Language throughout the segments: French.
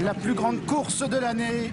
La plus grande course de l'année,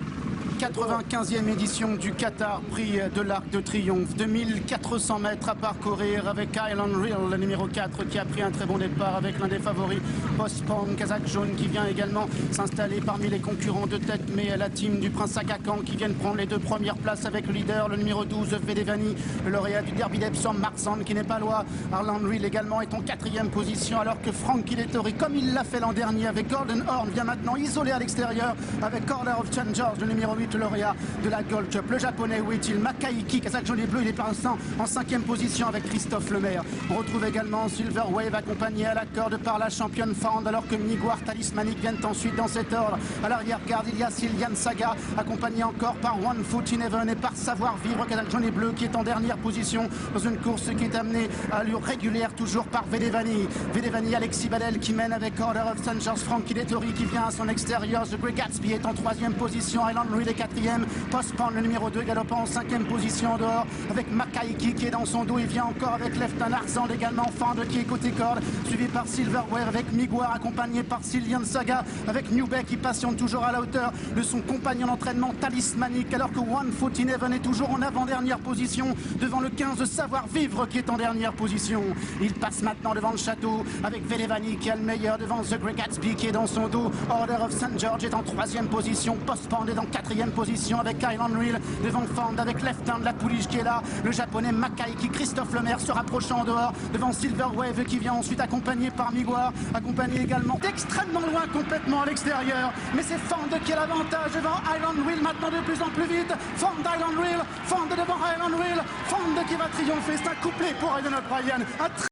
95e édition du Qatar Prix de l'Arc de Triomphe. 2400 mètres à parcourir avec Island Real, le numéro 4, qui a pris un très bon départ avec l'un des favoris, Postpone, Kazakh Jaune, qui vient également s'installer parmi les concurrents de tête, mais la team du Prince Agakan qui viennent prendre les deux premières places avec le leader, le numéro 12, Vedevani, le lauréat du Derby d'Epsom, Mark Zand, qui n'est pas loin. Island Real également est en 4e position, alors que Frankie Dettori, comme il l'a fait l'an dernier avec Golden Horn, vient maintenant isolé à l'extérieur avec Order of Changers, le numéro 8, lauréat de la Gold Cup. Le japonais Weitil Makaiki, Kazakh Jaune et Bleu, il est pour l'instant en 5e position avec Christophe Lemaire. On retrouve également Silver Wave accompagné à la corde par la championne Fand, alors que Miguar, Talismanic viennent ensuite dans cet ordre. À l'arrière-garde, il y a Sylviane Saga accompagné encore par One Foot in Heaven et par Savoir Vivre, Kazakh Jaune et Bleu, qui est en dernière position dans une course qui est amenée à allure régulière toujours par Vedevani. Vedevani, Alexis Badel qui mène avec Order of Changers, Frankie Dettori qui vient à son extérieur. The Great Gatsby est en 3e position, Island Real est 4e. Postpone, le numéro 2, galopant en 5e position en dehors avec Makaiki qui est dans son dos. Il vient encore avec Lefton Arzand également, Fand qui est côté corde, suivi par Silverware avec Miguar, accompagné par Sylviane Saga avec Newbeck qui patiente toujours à la hauteur de son compagnon d'entraînement Talismanic, alors que One Foot in Heaven est toujours en avant-dernière position devant le 15 Savoir Vivre qui est en dernière position. Il passe maintenant devant le château avec Vedevani qui a le meilleur devant The Great Gatsby qui est dans son dos. Order of St. George est en 3e position, Postpone est en 4e position avec Island Real devant Fand avec Lefton de la Pouliche qui est là, le japonais Makaiki, Christophe Lemaire se rapprochant en dehors devant Silver Wave qui vient ensuite accompagné par Miguar, accompagné également d'extrêmement loin complètement à l'extérieur, mais c'est Fand qui a l'avantage devant Island Real maintenant de plus en plus vite. Fand, Island Real, Fand devant Island Real, Fand qui va triompher, c'est un couplet pour Aidan O'Brien.